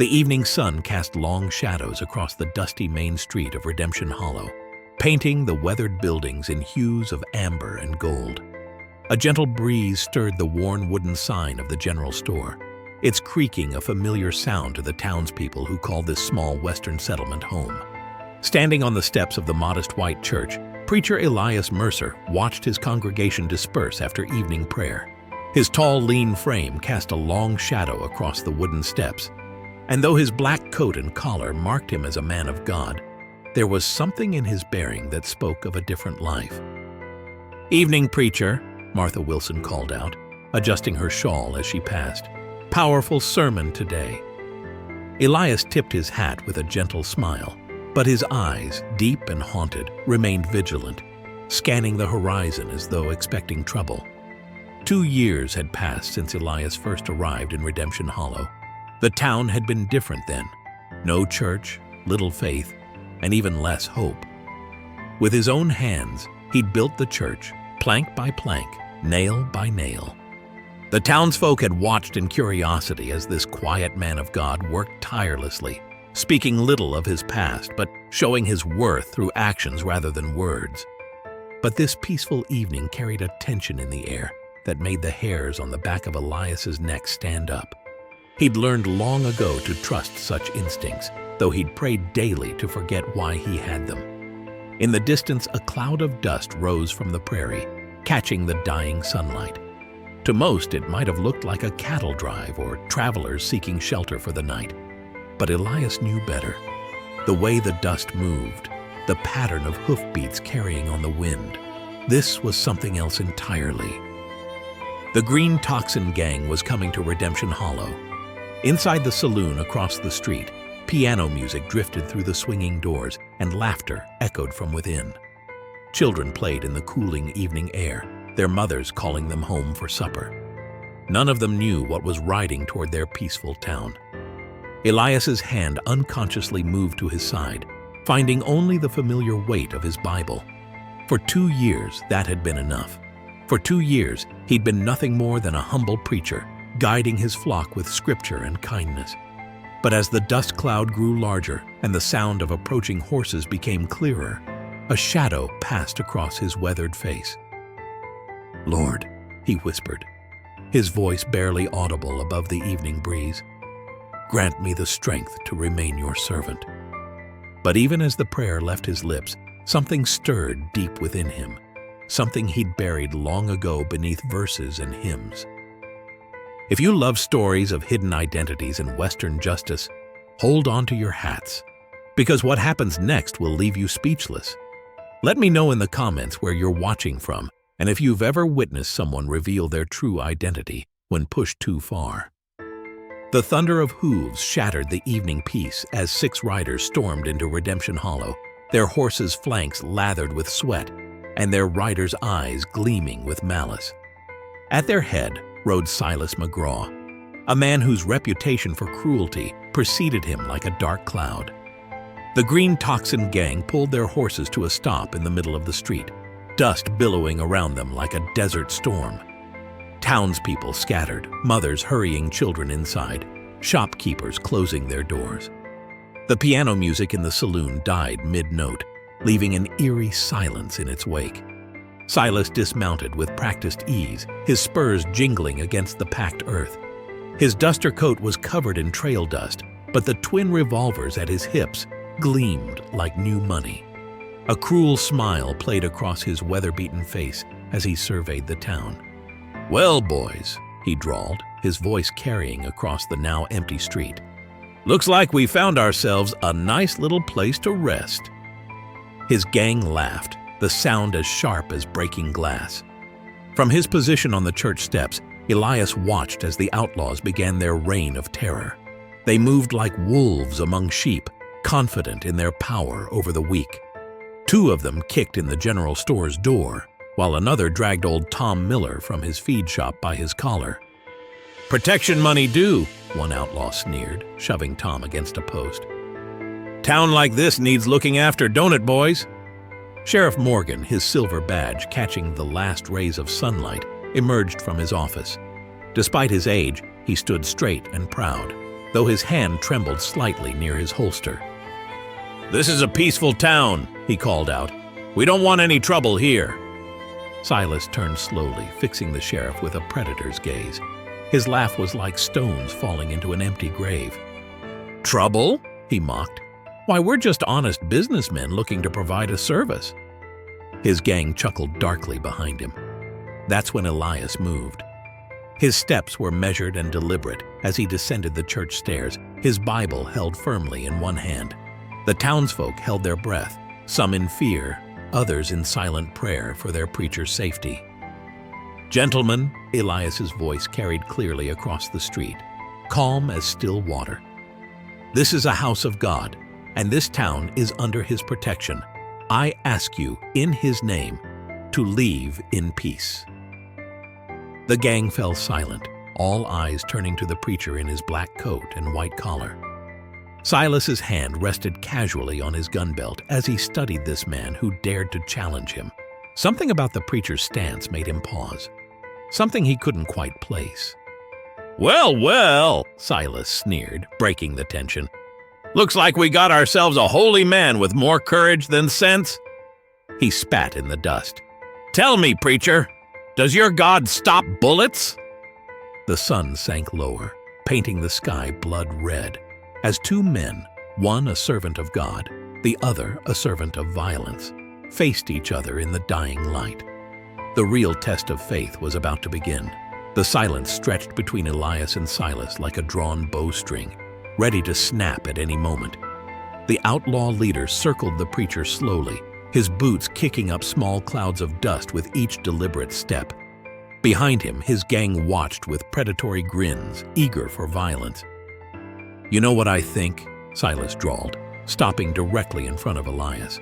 The evening sun cast long shadows across the dusty main street of Redemption Hollow, painting the weathered buildings in hues of amber and gold. A gentle breeze stirred the worn wooden sign of the general store, its creaking a familiar sound to the townspeople who called this small western settlement home. Standing on the steps of the modest white church, preacher Elias Mercer watched his congregation disperse after evening prayer. His tall, lean frame cast a long shadow across the wooden steps, and though his black coat and collar marked him as a man of God, there was something in his bearing that spoke of a different life. "Evening, preacher," Martha Wilson called out, adjusting her shawl as she passed. "Powerful sermon today." Elias tipped his hat with a gentle smile, but his eyes, deep and haunted, remained vigilant, scanning the horizon as though expecting trouble. 2 years had passed since Elias first arrived in Redemption Hollow. The town had been different then. No church, little faith, and even less hope. With his own hands, he'd built the church, plank by plank, nail by nail. The townsfolk had watched in curiosity as this quiet man of God worked tirelessly, speaking little of his past, but showing his worth through actions rather than words. But this peaceful evening carried a tension in the air that made the hairs on the back of Elias's neck stand up. He'd learned long ago to trust such instincts, though he'd prayed daily to forget why he had them. In the distance, a cloud of dust rose from the prairie, catching the dying sunlight. To most, it might have looked like a cattle drive or travelers seeking shelter for the night. But Elias knew better. The way the dust moved, the pattern of hoofbeats carrying on the wind, this was something else entirely. The Green Toxin Gang was coming to Redemption Hollow. Inside the saloon across the street, piano music drifted through the swinging doors and laughter echoed from within. Children played in the cooling evening air, their mothers calling them home for supper. None of them knew what was riding toward their peaceful town. Elias's hand unconsciously moved to his side, finding only the familiar weight of his Bible. For 2 years, that had been enough. For 2 years, he'd been nothing more than a humble preacher, guiding his flock with scripture and kindness. But as the dust cloud grew larger and the sound of approaching horses became clearer, a shadow passed across his weathered face. "Lord," he whispered, his voice barely audible above the evening breeze, "grant me the strength to remain your servant." But even as the prayer left his lips, something stirred deep within him, something he'd buried long ago beneath verses and hymns. If you love stories of hidden identities and Western justice, hold on to your hats, because what happens next will leave you speechless. Let me know in the comments where you're watching from, and if you've ever witnessed someone reveal their true identity when pushed too far. The thunder of hooves shattered the evening peace as 6 riders stormed into Redemption Hollow, their horses' flanks lathered with sweat, and their riders' eyes gleaming with malice. At their head rode Silas McGraw, a man whose reputation for cruelty preceded him like a dark cloud. The Green Toxin Gang pulled their horses to a stop in the middle of the street, dust billowing around them like a desert storm. Townspeople scattered, mothers hurrying children inside, shopkeepers closing their doors. The piano music in the saloon died mid-note, leaving an eerie silence in its wake. Silas dismounted with practiced ease, his spurs jingling against the packed earth. His duster coat was covered in trail dust, but the twin revolvers at his hips gleamed like new money. A cruel smile played across his weather-beaten face as he surveyed the town. "Well, boys," he drawled, his voice carrying across the now empty street. "Looks like we found ourselves a nice little place to rest." His gang laughed, the sound as sharp as breaking glass. From his position on the church steps, Elias watched as the outlaws began their reign of terror. They moved like wolves among sheep, confident in their power over the weak. 2 of them kicked in the general store's door, while another dragged old Tom Miller from his feed shop by his collar. "Protection money due," one outlaw sneered, shoving Tom against a post. "Town like this needs looking after, don't it, boys?" Sheriff Morgan, his silver badge catching the last rays of sunlight, emerged from his office. Despite his age, he stood straight and proud. though his hand trembled slightly near his holster. "This is a peaceful town," he called out. "We don't want any trouble here." Silas turned slowly, fixing the sheriff with a predator's gaze. His laugh was like stones falling into an empty grave. "Trouble?" he mocked. "Why, we're just honest businessmen looking to provide a service." His gang chuckled darkly behind him. That's when Elias moved. His steps were measured and deliberate as he descended the church stairs, his Bible held firmly in one hand. The townsfolk held their breath, some in fear, others in silent prayer for their preacher's safety. "Gentlemen," Elias's voice carried clearly across the street, calm as still water. "This is a house of God, and this town is under his protection. I ask you, in his name, to leave in peace." The gang fell silent, all eyes turning to the preacher in his black coat and white collar. Silas's hand rested casually on his gun belt as he studied this man who dared to challenge him. Something about the preacher's stance made him pause, something he couldn't quite place. "Well, well," Silas sneered, breaking the tension. "Looks like we got ourselves a holy man with more courage than sense." He spat in the dust. "Tell me, preacher, does your God stop bullets?" The sun sank lower, painting the sky blood red, as two men, one a servant of God, the other a servant of violence, faced each other in the dying light. The real test of faith was about to begin. The silence stretched between Elias and Silas like a drawn bowstring, ready to snap at any moment. The outlaw leader circled the preacher slowly, his boots kicking up small clouds of dust with each deliberate step. Behind him, his gang watched with predatory grins, eager for violence. "You know what I think?" Silas drawled, stopping directly in front of Elias.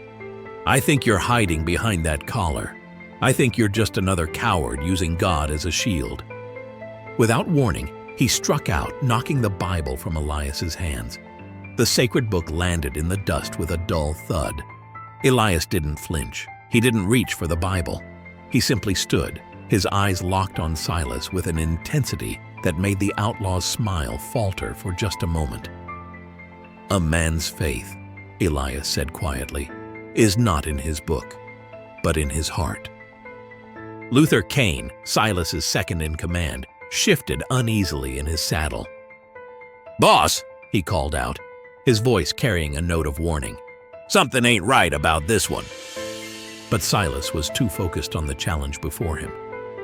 "I think you're hiding behind that collar. I think you're just another coward using God as a shield." Without warning, he struck out, knocking the Bible from Elias's hands. The sacred book landed in the dust with a dull thud. Elias didn't flinch. He didn't reach for the Bible. He simply stood, his eyes locked on Silas with an intensity that made the outlaw's smile falter for just a moment. "A man's faith," Elias said quietly, "is not in his book, but in his heart." Luther Kane, Silas's second in command, shifted uneasily in his saddle. "Boss," he called out, his voice carrying a note of warning. "Something ain't right about this one." But Silas was too focused on the challenge before him.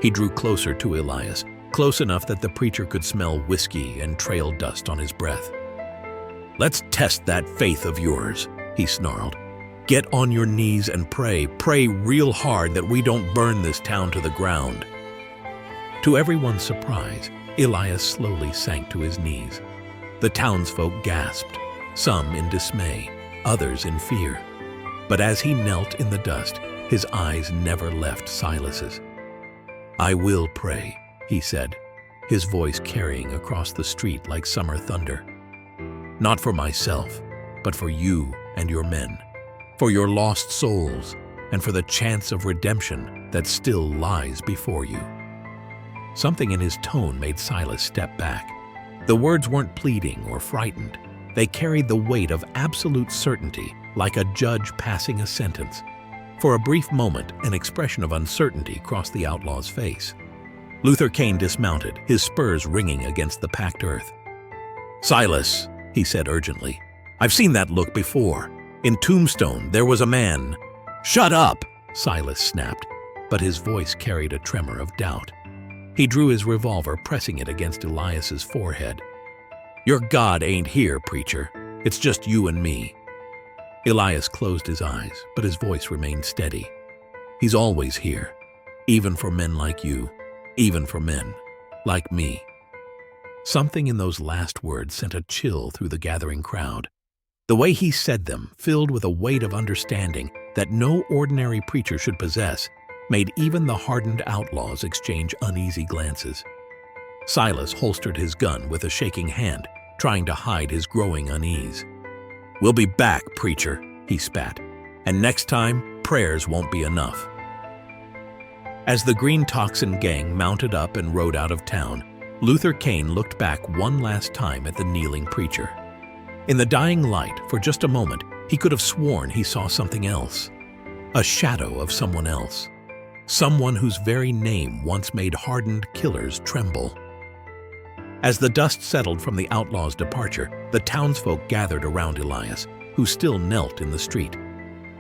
He drew closer to Elias, close enough that the preacher could smell whiskey and trail dust on his breath. "Let's test that faith of yours," he snarled. "Get on your knees and pray real hard that we don't burn this town to the ground." To everyone's surprise, Elias slowly sank to his knees. The townsfolk gasped, some in dismay, others in fear. But as he knelt in the dust, his eyes never left Silas's. "I will pray," he said, his voice carrying across the street like summer thunder. "Not for myself, but for you and your men, for your lost souls, and for the chance of redemption that still lies before you." Something in his tone made Silas step back. The words weren't pleading or frightened. They carried the weight of absolute certainty, like a judge passing a sentence. For a brief moment, an expression of uncertainty crossed the outlaw's face. Luther Kane dismounted, his spurs ringing against the packed earth. "Silas," he said urgently, "I've seen that look before. In Tombstone, there was a man." "Shut up!" Silas snapped, but his voice carried a tremor of doubt. He drew his revolver, pressing it against Elias's forehead. "Your God ain't here, preacher. It's just you and me." Elias closed his eyes, but his voice remained steady. "He's always here, even for men like you, even for men like me." Something in those last words sent a chill through the gathering crowd. The way he said them, filled with a weight of understanding that no ordinary preacher should possess, made even the hardened outlaws exchange uneasy glances. Silas holstered his gun with a shaking hand, trying to hide his growing unease. "We'll be back, preacher," he spat, "and next time, prayers won't be enough." As the Green Toxin gang mounted up and rode out of town, Luther Kane looked back one last time at the kneeling preacher. In the dying light, for just a moment, he could have sworn he saw something else. A shadow of someone else. Someone whose very name once made hardened killers tremble. As the dust settled from the outlaw's departure, the townsfolk gathered around Elias, who still knelt in the street.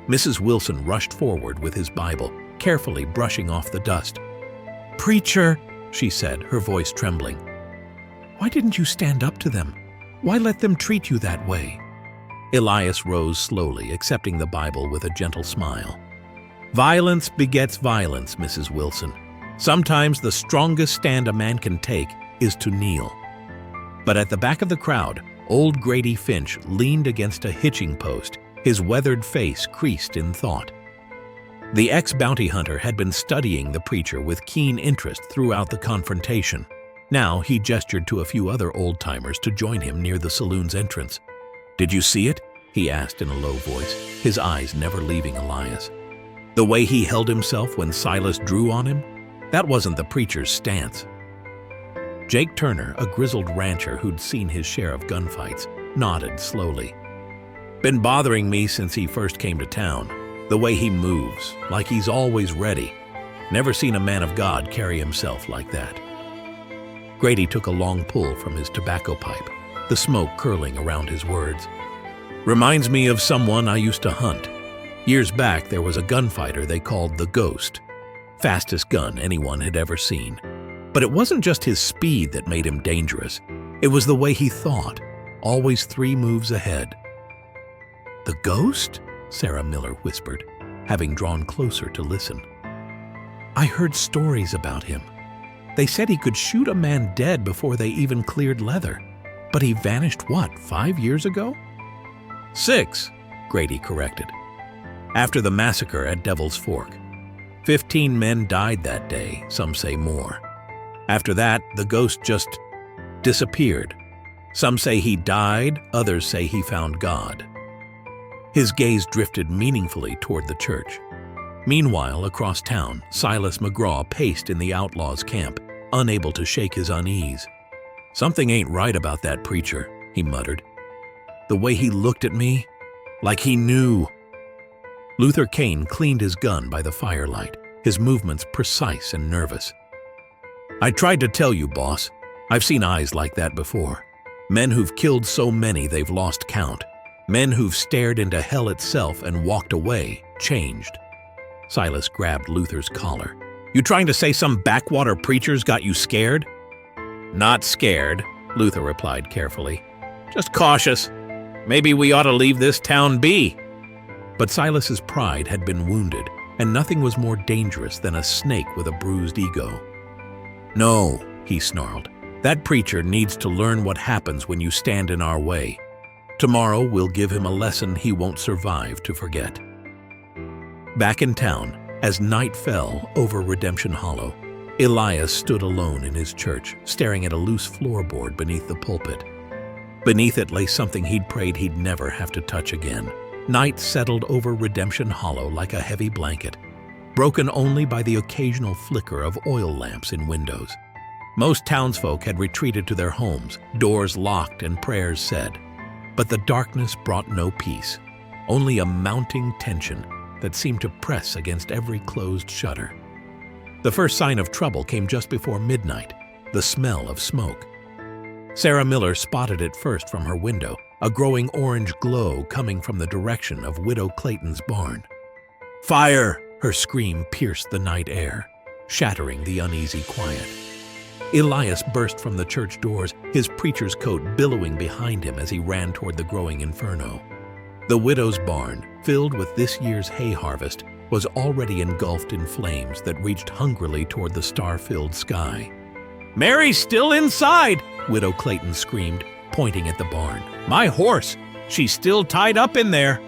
Mrs. Wilson rushed forward with his Bible, carefully brushing off the dust. "Preacher," she said, her voice trembling. "Why didn't you stand up to them? Why let them treat you that way?" Elias rose slowly, accepting the Bible with a gentle smile. "Violence begets violence, Mrs. Wilson. Sometimes the strongest stand a man can take is to kneel." But at the back of the crowd, old Grady Finch leaned against a hitching post, his weathered face creased in thought. The ex-bounty hunter had been studying the preacher with keen interest throughout the confrontation. Now he gestured to a few other old-timers to join him near the saloon's entrance. "Did you see it?" he asked in a low voice, his eyes never leaving Elias. "The way he held himself when Silas drew on him? That wasn't the preacher's stance." Jake Turner, a grizzled rancher who'd seen his share of gunfights, nodded slowly. "Been bothering me since he first came to town. The way he moves, like he's always ready. Never seen a man of God carry himself like that." Grady took a long pull from his tobacco pipe, the smoke curling around his words. "Reminds me of someone I used to hunt. Years back, there was a gunfighter they called the Ghost. Fastest gun anyone had ever seen. But it wasn't just his speed that made him dangerous. It was the way he thought, always 3 moves ahead." "The Ghost?" Sarah Miller whispered, having drawn closer to listen. "I heard stories about him. They said he could shoot a man dead before they even cleared leather. But he vanished, 5 years ago?" "6, Grady corrected. "After the massacre at Devil's Fork. 15 men died that day, some say more. After that, the Ghost just disappeared. Some say he died, others say he found God." His gaze drifted meaningfully toward the church. Meanwhile, across town, Silas McGraw paced in the outlaw's camp, unable to shake his unease. "Something ain't right about that preacher," he muttered. "The way he looked at me, like he knew." Luther Kane cleaned his gun by the firelight, his movements precise and nervous. "I tried to tell you, boss. I've seen eyes like that before. Men who've killed so many they've lost count. Men who've stared into hell itself and walked away, changed." Silas grabbed Luther's collar. "You trying to say some backwater preachers got you scared?" "Not scared," Luther replied carefully. "Just cautious. Maybe we ought to leave this town be." But Silas's pride had been wounded, and nothing was more dangerous than a snake with a bruised ego. "No," he snarled. "That preacher needs to learn what happens when you stand in our way. Tomorrow we'll give him a lesson he won't survive to forget." Back in town, as night fell over Redemption Hollow, Elias stood alone in his church, staring at a loose floorboard beneath the pulpit. Beneath it lay something he'd prayed he'd never have to touch again. Night settled over Redemption Hollow like a heavy blanket, broken only by the occasional flicker of oil lamps in windows. Most townsfolk had retreated to their homes, doors locked and prayers said. But the darkness brought no peace, only a mounting tension that seemed to press against every closed shutter. The first sign of trouble came just before midnight, the smell of smoke. Sarah Miller spotted it first from her window, a growing orange glow coming from the direction of Widow Clayton's barn. "Fire!" Her scream pierced the night air, shattering the uneasy quiet. Elias burst from the church doors, his preacher's coat billowing behind him as he ran toward the growing inferno. The widow's barn, filled with this year's hay harvest, was already engulfed in flames that reached hungrily toward the star-filled sky. "Mary's still inside!" Widow Clayton screamed, pointing at the barn. "My horse! She's still tied up in there!"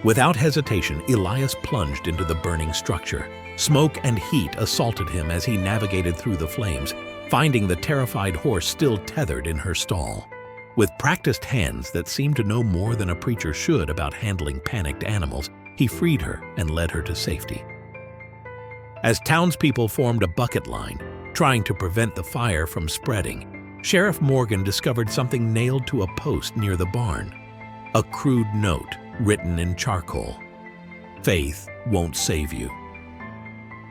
Without hesitation, Elias plunged into the burning structure. Smoke and heat assaulted him as he navigated through the flames, finding the terrified horse still tethered in her stall. With practiced hands that seemed to know more than a preacher should about handling panicked animals, he freed her and led her to safety. As townspeople formed a bucket line, Trying to prevent the fire from spreading, Sheriff Morgan discovered something nailed to a post near the barn. A crude note written in charcoal. "Faith won't save you."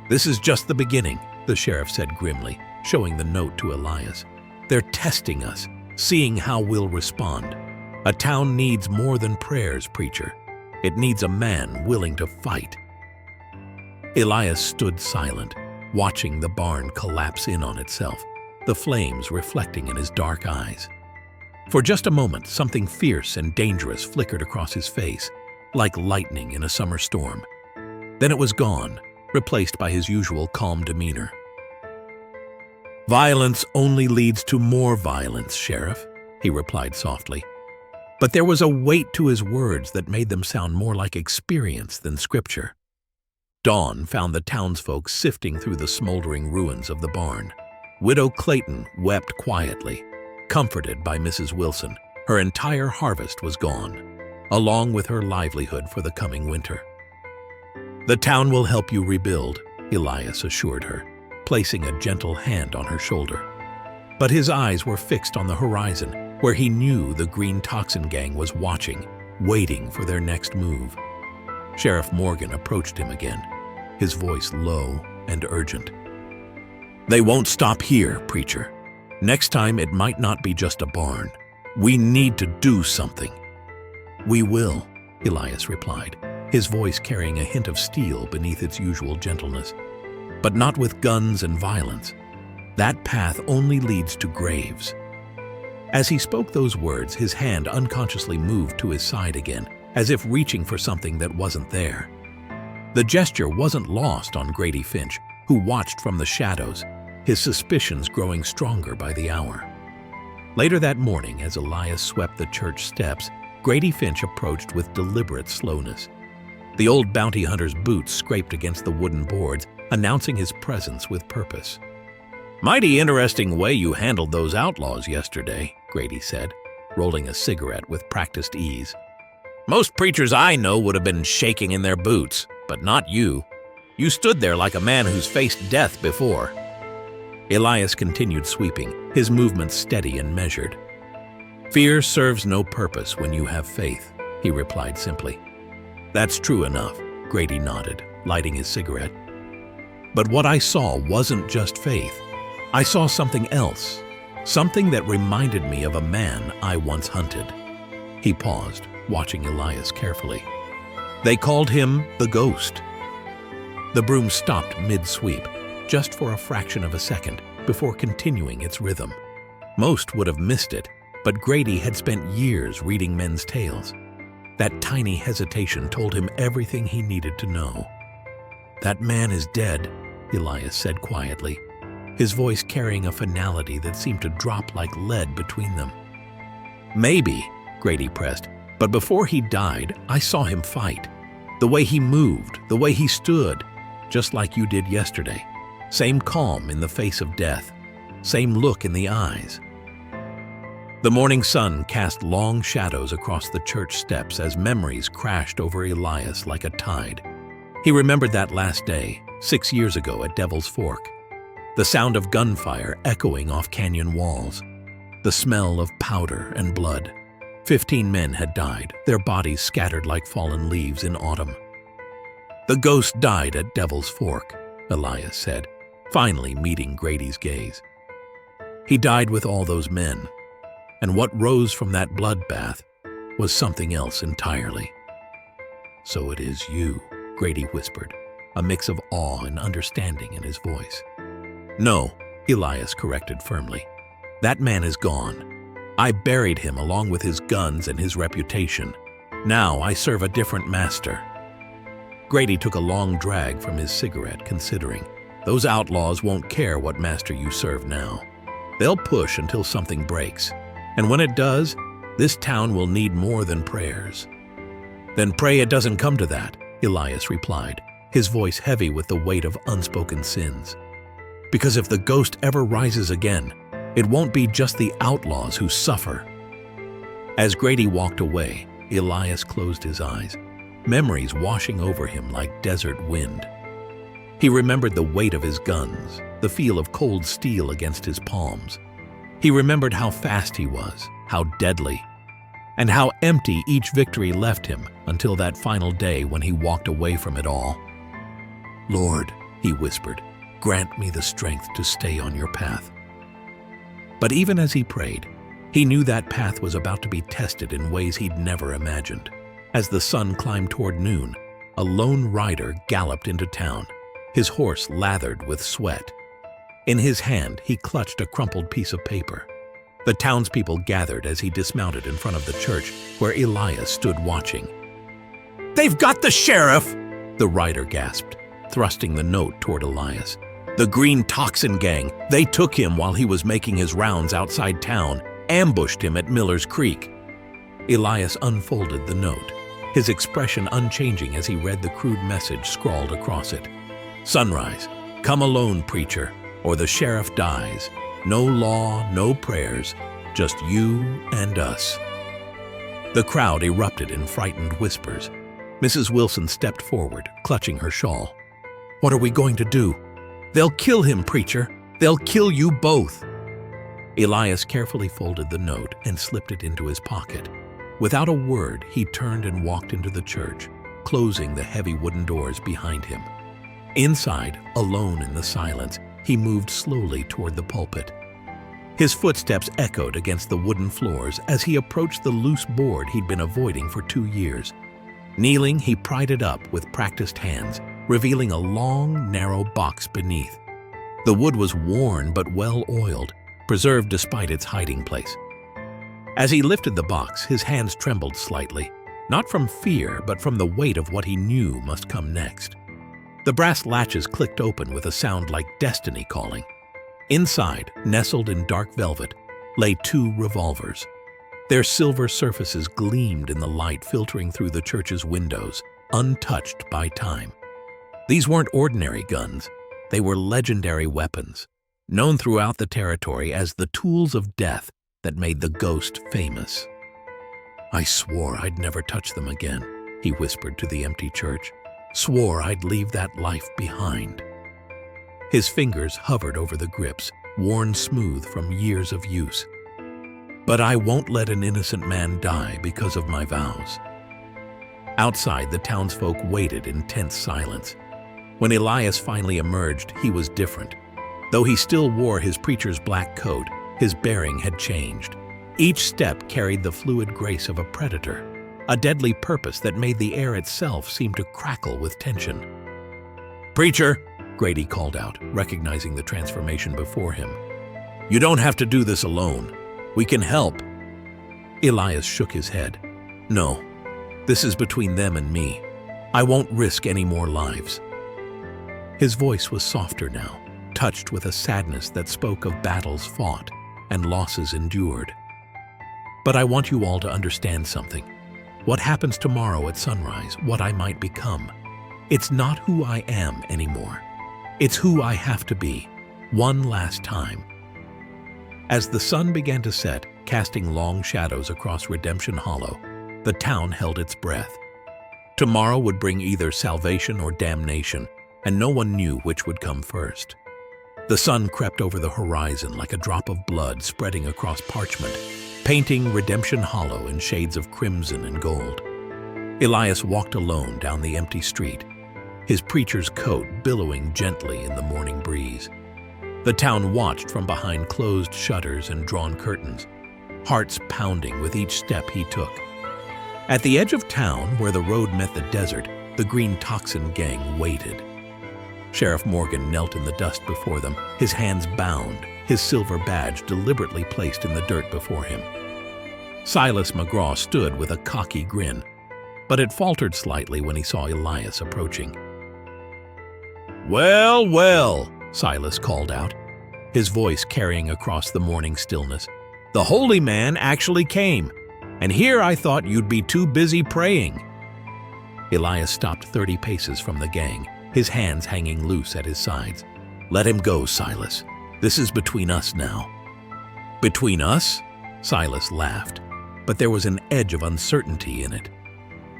"This is just the beginning," the sheriff said grimly, showing the note to Elias. "They're testing us, seeing how we'll respond. A town needs more than prayers, preacher. It needs a man willing to fight." Elias stood silent, watching the barn collapse in on itself, the flames reflecting in his dark eyes. For just a moment, something fierce and dangerous flickered across his face, like lightning in a summer storm. Then it was gone, replaced by his usual calm demeanor. "Violence only leads to more violence, Sheriff," he replied softly. But there was a weight to his words that made them sound more like experience than scripture. Dawn found the townsfolk sifting through the smoldering ruins of the barn. Widow Clayton wept quietly, comforted by Mrs. Wilson. Her entire harvest was gone, along with her livelihood for the coming winter. "The town will help you rebuild," Elias assured her, placing a gentle hand on her shoulder. But his eyes were fixed on the horizon, where he knew the green toxin gang was watching, waiting for their next move. Sheriff Morgan approached him again, his voice low and urgent. "They won't stop here, preacher. Next time it might not be just a barn. We need to do something." "We will," Elias replied, his voice carrying a hint of steel beneath its usual gentleness. "But not with guns and violence. That path only leads to graves." As he spoke those words, his hand unconsciously moved to his side again, as if reaching for something that wasn't there. The gesture wasn't lost on Grady Finch, who watched from the shadows, his suspicions growing stronger by the hour. Later that morning, as Elias swept the church steps, Grady Finch approached with deliberate slowness. The old bounty hunter's boots scraped against the wooden boards, announcing his presence with purpose. "Mighty interesting way you handled those outlaws yesterday," Grady said, rolling a cigarette with practiced ease. "Most preachers I know would have been shaking in their boots, but not you. You stood there like a man who's faced death before." Elias continued sweeping, his movements steady and measured. "Fear serves no purpose when you have faith," he replied simply. "That's true enough," Grady nodded, lighting his cigarette. "But what I saw wasn't just faith. I saw something else, something that reminded me of a man I once hunted." He paused, watching Elias carefully. "They called him the Ghost." The broom stopped mid-sweep, just for a fraction of a second, before continuing its rhythm. Most would have missed it, but Grady had spent years reading men's tales. That tiny hesitation told him everything he needed to know. "That man is dead," Elias said quietly, his voice carrying a finality that seemed to drop like lead between them. "Maybe," Grady pressed, "but before he died, I saw him fight. The way he moved, the way he stood, just like you did yesterday. Same calm in the face of death, same look in the eyes." The morning sun cast long shadows across the church steps as memories crashed over Elias like a tide. He remembered that last day, 6 years ago at Devil's Fork. The sound of gunfire echoing off canyon walls. The smell of powder and blood. 15 men had died, their bodies scattered like fallen leaves in autumn. "The Ghost died at Devil's Fork," Elias said, finally meeting Grady's gaze. "He died with all those men, and what rose from that bloodbath was something else entirely." "So it is you," Grady whispered, a mix of awe and understanding in his voice. "No," Elias corrected firmly. "That man is gone. I buried him along with his guns and his reputation. Now I serve a different master." Grady took a long drag from his cigarette, considering. "Those outlaws won't care what master you serve now. They'll push until something breaks. And when it does, this town will need more than prayers." "Then pray it doesn't come to that," Elias replied, his voice heavy with the weight of unspoken sins. "Because if the Ghost ever rises again, it won't be just the outlaws who suffer." As Grady walked away, Elias closed his eyes, memories washing over him like desert wind. He remembered the weight of his guns, the feel of cold steel against his palms. He remembered how fast he was, how deadly, and how empty each victory left him until that final day when he walked away from it all. "Lord," he whispered, "grant me the strength to stay on your path." But even as he prayed, he knew that path was about to be tested in ways he'd never imagined. As the sun climbed toward noon, a lone rider galloped into town, his horse lathered with sweat. In his hand, he clutched a crumpled piece of paper. The townspeople gathered as he dismounted in front of the church where Elias stood watching. "They've got the sheriff!" the rider gasped, thrusting the note toward Elias. "The Green Toxin Gang, they took him while he was making his rounds outside town, ambushed him at Miller's Creek." Elias unfolded the note, his expression unchanging as he read the crude message scrawled across it. "Sunrise, come alone, preacher, or the sheriff dies. No law, no prayers, just you and us." The crowd erupted in frightened whispers. Mrs. Wilson stepped forward, clutching her shawl. "What are we going to do?" "They'll kill him, preacher. They'll kill you both." Elias carefully folded the note and slipped it into his pocket. Without a word, he turned and walked into the church, closing the heavy wooden doors behind him. Inside, alone in the silence, he moved slowly toward the pulpit. His footsteps echoed against the wooden floors as he approached the loose board he'd been avoiding for 2 years. Kneeling, he pried it up with practiced hands, revealing a long, narrow box beneath. The wood was worn but well-oiled, preserved despite its hiding place. As he lifted the box, his hands trembled slightly, not from fear but from the weight of what he knew must come next. The brass latches clicked open with a sound like destiny calling. Inside, nestled in dark velvet, lay 2 revolvers. Their silver surfaces gleamed in the light filtering through the church's windows, untouched by time. These weren't ordinary guns. They were legendary weapons, known throughout the territory as the tools of death that made the ghost famous. "I swore I'd never touch them again," he whispered to the empty church. "Swore I'd leave that life behind." His fingers hovered over the grips, worn smooth from years of use. "But I won't let an innocent man die because of my vows." Outside, the townsfolk waited in tense silence. When Elias finally emerged, he was different. Though he still wore his preacher's black coat, his bearing had changed. Each step carried the fluid grace of a predator, a deadly purpose that made the air itself seem to crackle with tension. "Preacher," Grady called out, recognizing the transformation before him. "You don't have to do this alone. We can help." Elias shook his head. "No, this is between them and me. I won't risk any more lives." His voice was softer now, touched with a sadness that spoke of battles fought and losses endured. "But I want you all to understand something. What happens tomorrow at sunrise, what I might become, it's not who I am anymore. It's who I have to be, one last time." As the sun began to set, casting long shadows across Redemption Hollow, the town held its breath. Tomorrow would bring either salvation or damnation, and no one knew which would come first. The sun crept over the horizon like a drop of blood spreading across parchment, painting Redemption Hollow in shades of crimson and gold. Elias walked alone down the empty street, his preacher's coat billowing gently in the morning breeze. The town watched from behind closed shutters and drawn curtains, hearts pounding with each step he took. At the edge of town, where the road met the desert, the Green Toxin Gang waited. Sheriff Morgan knelt in the dust before them, his hands bound, his silver badge deliberately placed in the dirt before him. Silas McGraw stood with a cocky grin, but it faltered slightly when he saw Elias approaching. "Well, well," Silas called out, his voice carrying across the morning stillness. "The holy man actually came, and here I thought you'd be too busy praying." Elias stopped 30 paces from the gang, his hands hanging loose at his sides. "Let him go, Silas. This is between us now." "Between us?" Silas laughed, but there was an edge of uncertainty in it.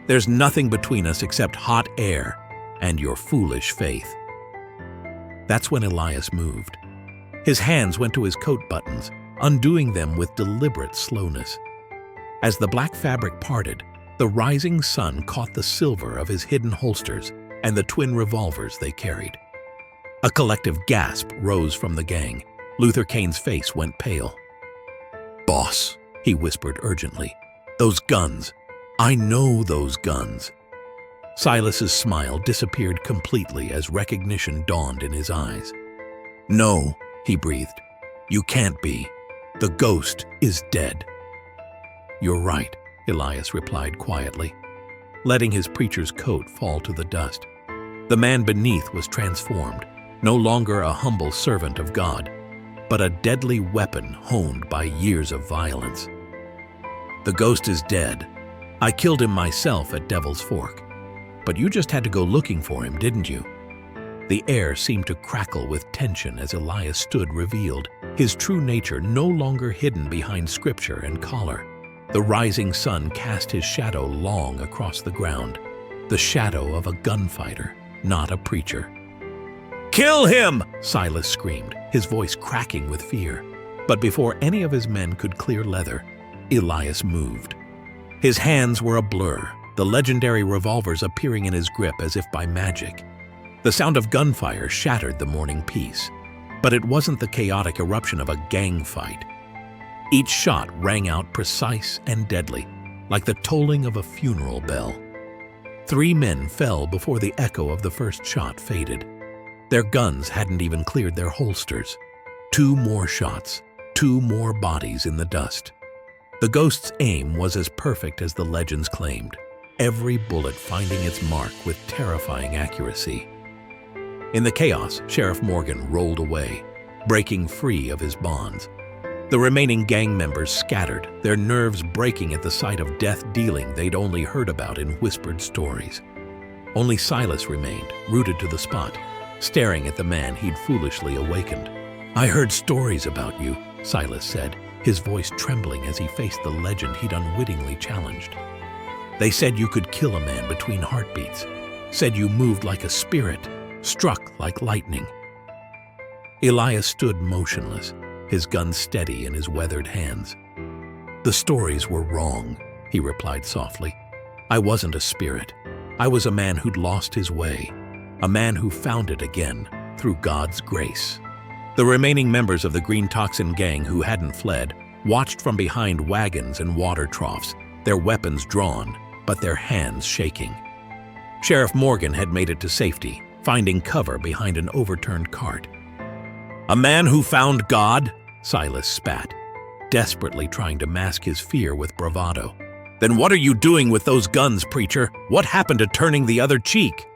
"There's nothing between us except hot air and your foolish faith." That's when Elias moved. His hands went to his coat buttons, undoing them with deliberate slowness. As the black fabric parted, the rising sun caught the silver of his hidden holsters and the twin revolvers they carried. A collective gasp rose from the gang. Luther Kane's face went pale. "Boss," he whispered urgently, "those guns. I know those guns." Silas's smile disappeared completely as recognition dawned in his eyes. "No," he breathed. "You can't be. The ghost is dead." "You're right," Elias replied quietly, letting his preacher's coat fall to the dust. The man beneath was transformed, no longer a humble servant of God, but a deadly weapon honed by years of violence. "The ghost is dead. I killed him myself at Devil's Fork. But you just had to go looking for him, didn't you?" The air seemed to crackle with tension as Elias stood revealed, his true nature no longer hidden behind scripture and collar. The rising sun cast his shadow long across the ground, the shadow of a gunfighter, not a preacher. "Kill him!" Silas screamed, his voice cracking with fear. But before any of his men could clear leather, Elias moved. His hands were a blur, the legendary revolvers appearing in his grip as if by magic. The sound of gunfire shattered the morning peace, but it wasn't the chaotic eruption of a gang fight. Each shot rang out precise and deadly, like the tolling of a funeral bell. 3 men fell before the echo of the first shot faded. Their guns hadn't even cleared their holsters. 2 more shots, 2 more bodies in the dust. The ghost's aim was as perfect as the legends claimed, every bullet finding its mark with terrifying accuracy. In the chaos, Sheriff Morgan rolled away, breaking free of his bonds. The remaining gang members scattered, their nerves breaking at the sight of death dealing they'd only heard about in whispered stories. Only Silas remained, rooted to the spot, staring at the man he'd foolishly awakened. "I heard stories about you," Silas said, his voice trembling as he faced the legend he'd unwittingly challenged. "They said you could kill a man between heartbeats, said you moved like a spirit, struck like lightning." Elias stood motionless, his gun steady in his weathered hands. "The stories were wrong," he replied softly. "I wasn't a spirit. I was a man who'd lost his way, a man who found it again through God's grace." The remaining members of the Green Toxin gang who hadn't fled watched from behind wagons and water troughs, their weapons drawn, but their hands shaking. Sheriff Morgan had made it to safety, finding cover behind an overturned cart. "A man who found God?" Silas spat, desperately trying to mask his fear with bravado. "Then what are you doing with those guns, preacher? What happened to turning the other cheek?"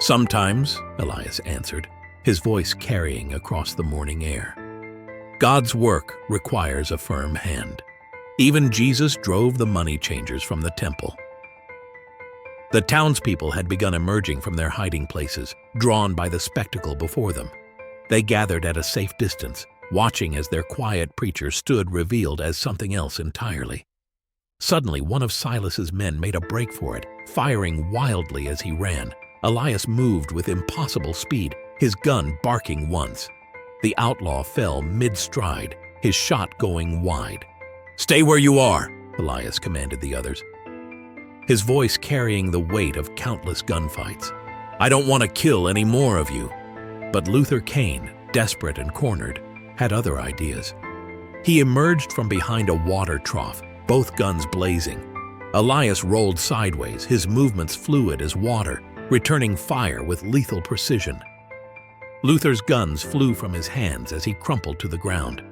"Sometimes," Elias answered, his voice carrying across the morning air. "God's work requires a firm hand. Even Jesus drove the money changers from the temple." The townspeople had begun emerging from their hiding places, drawn by the spectacle before them. They gathered at a safe distance, watching as their quiet preacher stood revealed as something else entirely. Suddenly, one of Silas's men made a break for it, firing wildly as he ran. Elias moved with impossible speed, his gun barking once. The outlaw fell mid-stride, his shot going wide. "Stay where you are," Elias commanded the others, his voice carrying the weight of countless gunfights. "I don't want to kill any more of you." But Luther Kane, desperate and cornered, had other ideas. He emerged from behind a water trough, both guns blazing. Elias rolled sideways, his movements fluid as water, returning fire with lethal precision. Luther's guns flew from his hands as he crumpled to the ground.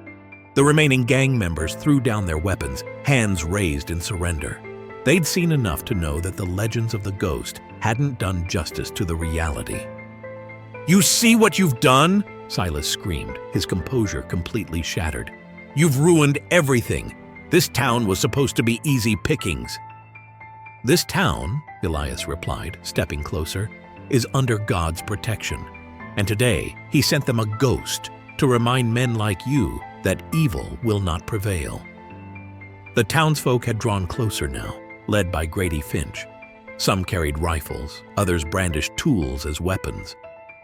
The remaining gang members threw down their weapons, hands raised in surrender. They'd seen enough to know that the legends of the ghost hadn't done justice to the reality. "You see what you've done?" Silas screamed, his composure completely shattered. "You've ruined everything. This town was supposed to be easy pickings." "This town," Elias replied, stepping closer, "is under God's protection. And today he sent them a ghost to remind men like you that evil will not prevail." The townsfolk had drawn closer now, led by Grady Finch. Some carried rifles, others brandished tools as weapons.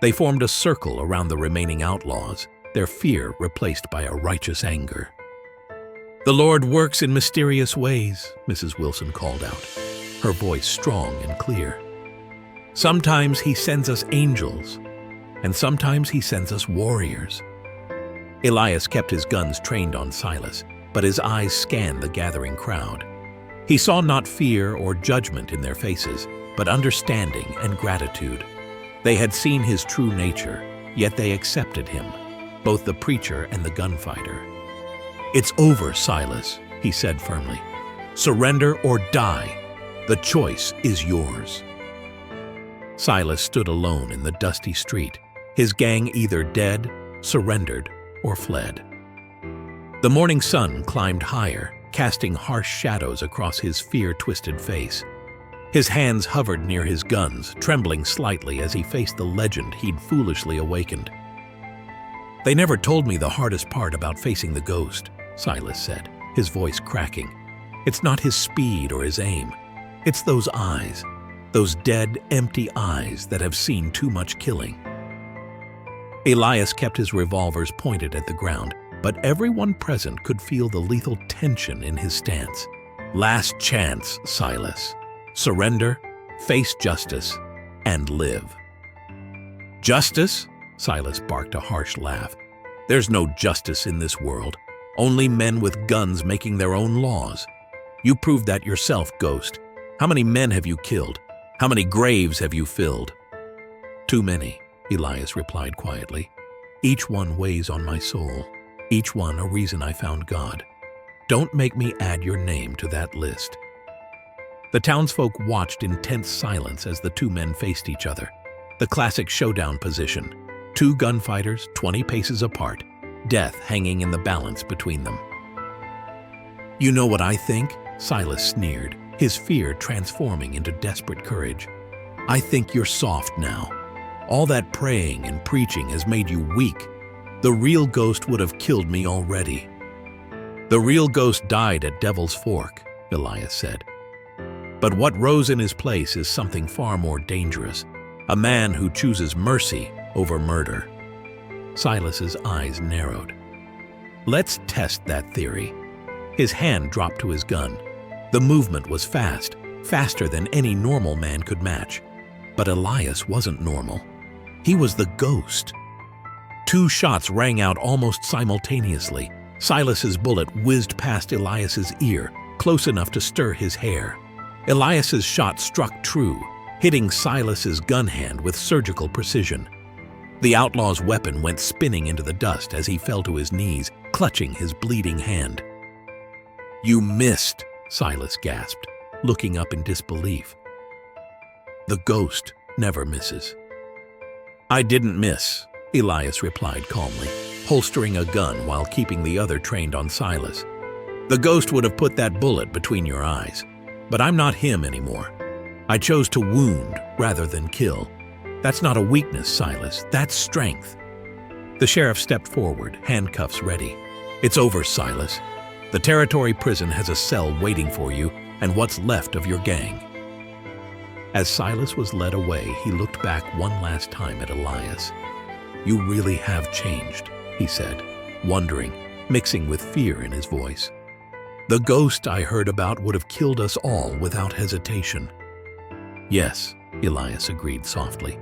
They formed a circle around the remaining outlaws, their fear replaced by a righteous anger. "The Lord works in mysterious ways," Mrs. Wilson called out, her voice strong and clear. "Sometimes he sends us angels, and sometimes he sends us warriors." Elias kept his guns trained on Silas, but his eyes scanned the gathering crowd. He saw not fear or judgment in their faces, but understanding and gratitude. They had seen his true nature, yet they accepted him, both the preacher and the gunfighter. "It's over, Silas," he said firmly. "Surrender or die. The choice is yours." Silas stood alone in the dusty street, his gang either dead, surrendered, or fled. The morning sun climbed higher, casting harsh shadows across his fear-twisted face. His hands hovered near his guns, trembling slightly as he faced the legend he'd foolishly awakened. "They never told me the hardest part about facing the ghost," Silas said, his voice cracking. "It's not his speed or his aim. It's those eyes, those dead, empty eyes that have seen too much killing." Elias kept his revolvers pointed at the ground, but everyone present could feel the lethal tension in his stance. "Last chance, Silas. Surrender, face justice, and live." "Justice?" Silas barked a harsh laugh. "There's no justice in this world. Only men with guns making their own laws. You proved that yourself, Ghost. How many men have you killed? How many graves have you filled?" "Too many," Elias replied quietly. "Each one weighs on my soul. Each one a reason I found God. Don't make me add your name to that list." The townsfolk watched in tense silence as the two men faced each other. The classic showdown position. Two gunfighters, 20 paces apart, death hanging in the balance between them. "You know what I think?" Silas sneered, his fear transforming into desperate courage. "I think you're soft now. All that praying and preaching has made you weak. The real ghost would have killed me already." "The real ghost died at Devil's Fork," Elias said. "But what rose in his place is something far more dangerous. A man who chooses mercy over murder." Silas's eyes narrowed. "Let's test that theory." His hand dropped to his gun. The movement was fast, faster than any normal man could match. But Elias wasn't normal. He was the ghost. Two shots rang out almost simultaneously. Silas's bullet whizzed past Elias's ear, close enough to stir his hair. Elias's shot struck true, hitting Silas's gun hand with surgical precision. The outlaw's weapon went spinning into the dust as he fell to his knees, clutching his bleeding hand. "You missed," Silas gasped, looking up in disbelief. "The ghost never misses." "I didn't miss," Elias replied calmly, holstering a gun while keeping the other trained on Silas. "The ghost would have put that bullet between your eyes. But I'm not him anymore. I chose to wound rather than kill. That's not a weakness, Silas. That's strength." The sheriff stepped forward, handcuffs ready. "It's over, Silas. The Territory prison has a cell waiting for you and what's left of your gang." As Silas was led away, he looked back one last time at Elias. "You really have changed," he said, wondering, mixing with fear in his voice. "The ghost I heard about would have killed us all without hesitation." "Yes," Elias agreed softly.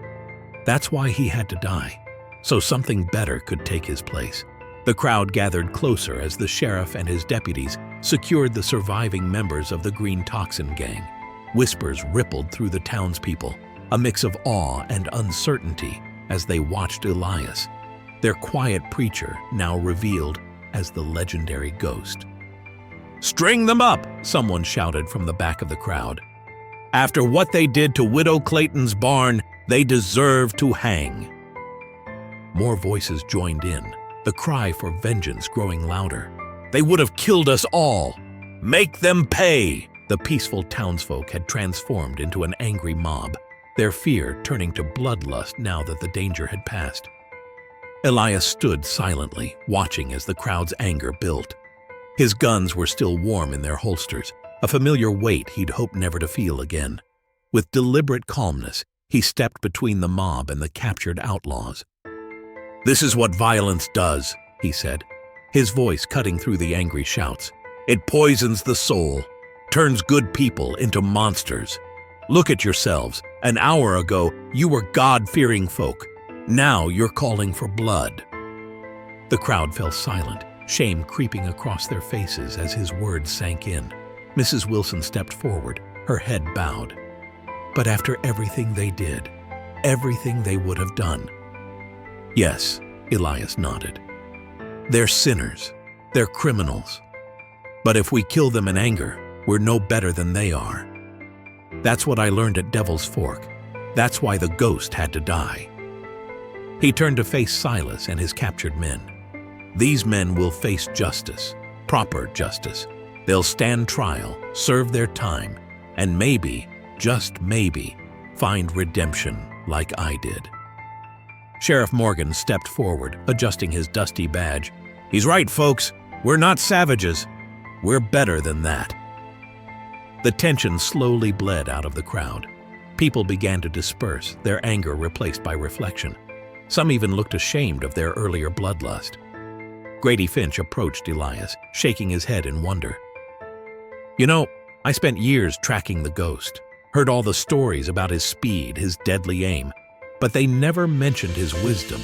"That's why he had to die, so something better could take his place." The crowd gathered closer as the sheriff and his deputies secured the surviving members of the Green Toxin gang. Whispers rippled through the townspeople, a mix of awe and uncertainty as they watched Elias, their quiet preacher now revealed as the legendary ghost. "String them up!" someone shouted from the back of the crowd. "After what they did to Widow Clayton's barn, they deserve to hang." More voices joined in, the cry for vengeance growing louder. "They would have killed us all! Make them pay!" The peaceful townsfolk had transformed into an angry mob, their fear turning to bloodlust now that the danger had passed. Elias stood silently, watching as the crowd's anger built. His guns were still warm in their holsters, a familiar weight he'd hoped never to feel again. With deliberate calmness, He stepped between the mob and the captured outlaws. "This is what violence does," he said, his voice cutting through the angry shouts. "It poisons the soul, turns good people into monsters. Look at yourselves. An hour ago, you were God-fearing folk. Now you're calling for blood." The crowd fell silent, shame creeping across their faces as his words sank in. Mrs. Wilson stepped forward, her head bowed. "But after everything they did, everything they would have done." "Yes," Elias nodded. "They're sinners. They're criminals. But if we kill them in anger, we're no better than they are. That's what I learned at Devil's Fork. That's why the ghost had to die." He turned to face Silas and his captured men. "These men will face justice, proper justice. They'll stand trial, serve their time, and maybe, just maybe, find redemption like I did." Sheriff Morgan stepped forward, adjusting his dusty badge. "He's right, folks. We're not savages. We're better than that." The tension slowly bled out of the crowd. People began to disperse, their anger replaced by reflection. Some even looked ashamed of their earlier bloodlust. Grady Finch approached Elias, shaking his head in wonder. "You know, I spent years tracking the ghost, heard all the stories about his speed, his deadly aim, but they never mentioned his wisdom."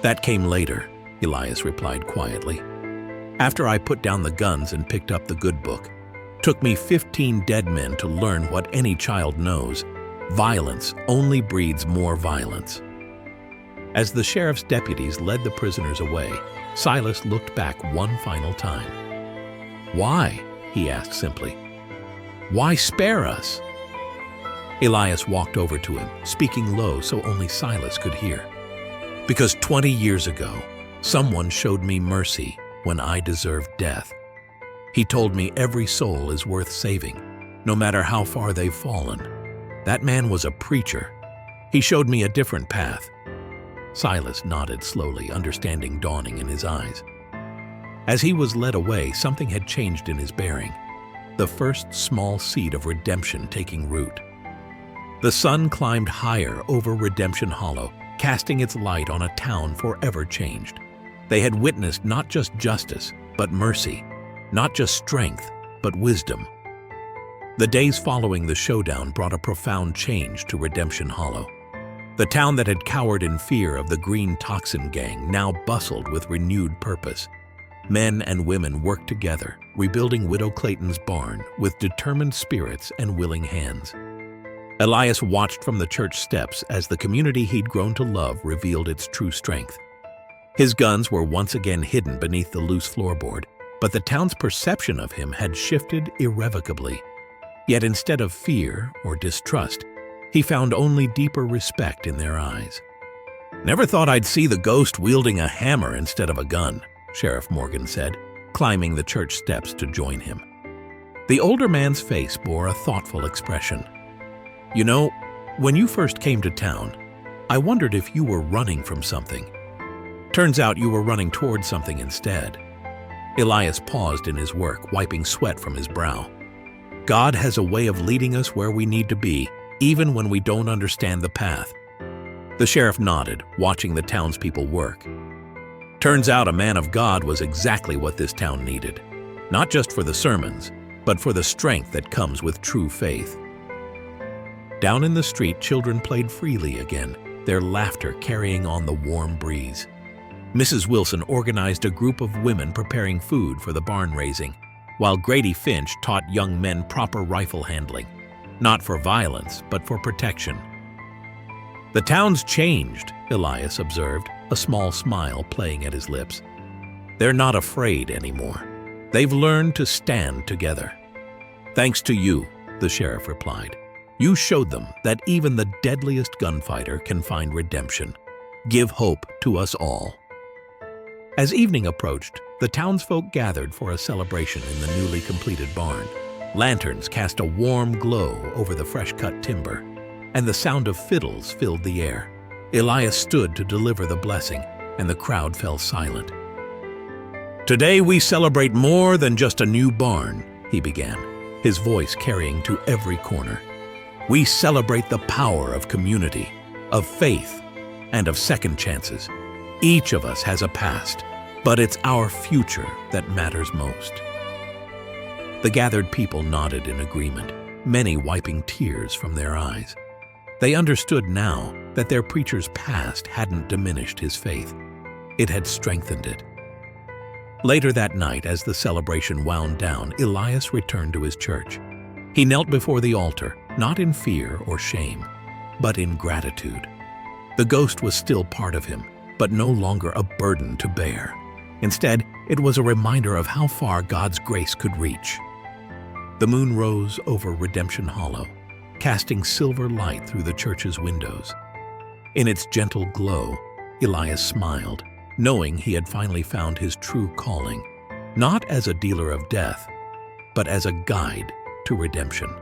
"That came later," Elias replied quietly. "After I put down the guns and picked up the good book. Took me 15 dead men to learn what any child knows. Violence only breeds more violence." As the sheriff's deputies led the prisoners away, Silas looked back one final time. "Why?" he asked simply. "Why spare us?" Elias walked over to him, speaking low so only Silas could hear. "Because 20 years ago, someone showed me mercy when I deserved death. He told me every soul is worth saving, no matter how far they've fallen. That man was a preacher. He showed me a different path." Silas nodded slowly, understanding dawning in his eyes. As he was led away, something had changed in his bearing, the first small seed of redemption taking root. The sun climbed higher over Redemption Hollow, casting its light on a town forever changed. They had witnessed not just justice, but mercy, not just strength, but wisdom. The days following the showdown brought a profound change to Redemption Hollow. The town that had cowered in fear of the Green Toxin Gang now bustled with renewed purpose. Men and women worked together, rebuilding Widow Clayton's barn with determined spirits and willing hands. Elias watched from the church steps as the community he'd grown to love revealed its true strength. His guns were once again hidden beneath the loose floorboard, but the town's perception of him had shifted irrevocably. Yet instead of fear or distrust, he found only deeper respect in their eyes. "Never thought I'd see the ghost wielding a hammer instead of a gun," Sheriff Morgan said, climbing the church steps to join him. The older man's face bore a thoughtful expression. "You know, when you first came to town, I wondered if you were running from something. Turns out you were running towards something instead." Elias paused in his work, wiping sweat from his brow. "God has a way of leading us where we need to be, even when we don't understand the path." The sheriff nodded, watching the townspeople work. Turns out a man of God was exactly what this town needed, not just for the sermons, but for the strength that comes with true faith. Down in the street, children played freely again, their laughter carrying on the warm breeze. Mrs. Wilson organized a group of women preparing food for the barn raising, while Grady Finch taught young men proper rifle handling, not for violence, but for protection. "The town's changed," Elias observed, a small smile playing at his lips. "They're not afraid anymore. They've learned to stand together." "Thanks to you," the sheriff replied. "You showed them that even the deadliest gunfighter can find redemption. Give hope to us all." As evening approached, the townsfolk gathered for a celebration in the newly completed barn. Lanterns cast a warm glow over the fresh-cut timber, and the sound of fiddles filled the air. Elias stood to deliver the blessing, and the crowd fell silent. "Today we celebrate more than just a new barn," he began, his voice carrying to every corner. We celebrate the power of community, of faith, and of second chances. Each of us has a past, but it's our future that matters most. The gathered people nodded in agreement, many wiping tears from their eyes. They understood now that their preacher's past hadn't diminished his faith. It had strengthened it. Later that night, as the celebration wound down, Elias returned to his church. He knelt before the altar, not in fear or shame, but in gratitude. The ghost was still part of him, but no longer a burden to bear. Instead, it was a reminder of how far God's grace could reach. The moon rose over Redemption Hollow, casting silver light through the church's windows. In its gentle glow, Elias smiled, knowing he had finally found his true calling, not as a dealer of death, but as a guide to redemption.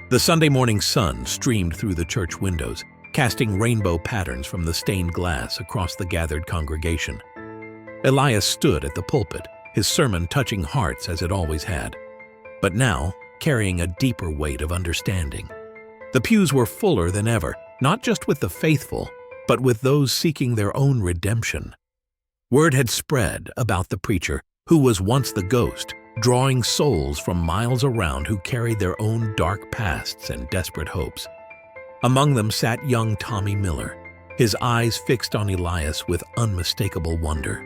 The Sunday morning sun streamed through the church windows, casting rainbow patterns from the stained glass across the gathered congregation. Elias stood at the pulpit, his sermon touching hearts as it always had, but now carrying a deeper weight of understanding. The pews were fuller than ever, not just with the faithful, but with those seeking their own redemption. Word had spread about the preacher, who was once the ghost, drawing souls from miles around who carried their own dark pasts and desperate hopes. Among them sat young Tommy Miller, his eyes fixed on Elias with unmistakable wonder.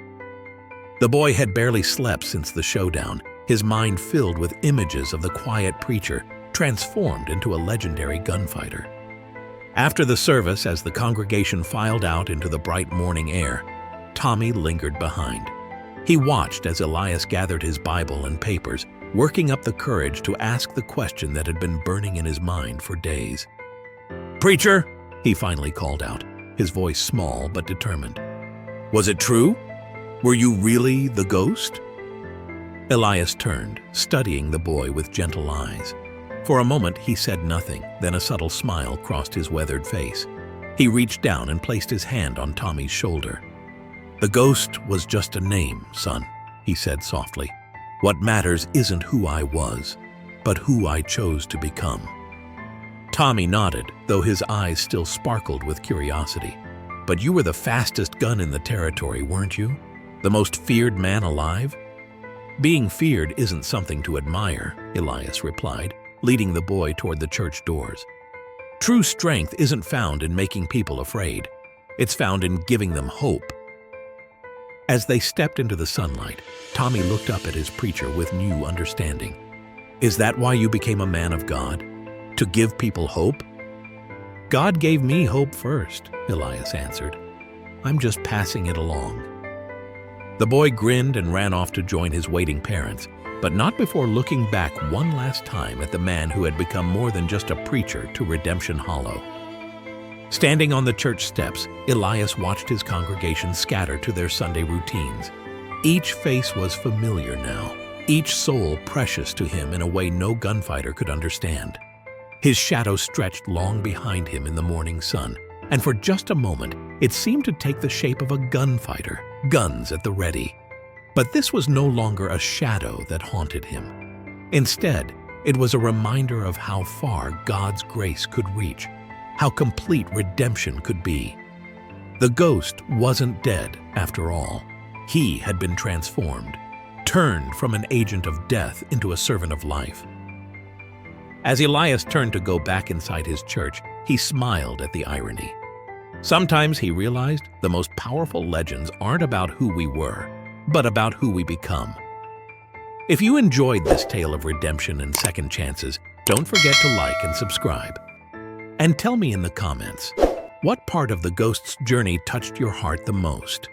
The boy had barely slept since the showdown, his mind filled with images of the quiet preacher transformed into a legendary gunfighter. After the service, as the congregation filed out into the bright morning air, Tommy lingered behind. He watched as Elias gathered his Bible and papers, working up the courage to ask the question that had been burning in his mind for days. "Preacher," he finally called out, his voice small but determined. "Was it true? Were you really the ghost?" Elias turned, studying the boy with gentle eyes. For a moment he said nothing, then a subtle smile crossed his weathered face. He reached down and placed his hand on Tommy's shoulder. "The ghost was just a name, son," he said softly. "What matters isn't who I was, but who I chose to become." Tommy nodded, though his eyes still sparkled with curiosity. "But you were the fastest gun in the territory, weren't you? The most feared man alive?" "Being feared isn't something to admire," Elias replied, leading the boy toward the church doors. "True strength isn't found in making people afraid. It's found in giving them hope." As they stepped into the sunlight, Tommy looked up at his preacher with new understanding. "Is that why you became a man of God? To give people hope?" "God gave me hope first," Elias answered. "I'm just passing it along." The boy grinned and ran off to join his waiting parents, but not before looking back one last time at the man who had become more than just a preacher to Redemption Hollow. Standing on the church steps, Elias watched his congregation scatter to their Sunday routines. Each face was familiar now, each soul precious to him in a way no gunfighter could understand. His shadow stretched long behind him in the morning sun, and for just a moment, it seemed to take the shape of a gunfighter, guns at the ready. But this was no longer a shadow that haunted him. Instead, it was a reminder of how far God's grace could reach, how complete redemption could be. The ghost wasn't dead, after all. He had been transformed, turned from an agent of death into a servant of life. As Elias turned to go back inside his church, he smiled at the irony. Sometimes he realized the most powerful legends aren't about who we were, but about who we become. If you enjoyed this tale of redemption and second chances, don't forget to like and subscribe. And tell me in the comments, what part of the ghost's journey touched your heart the most?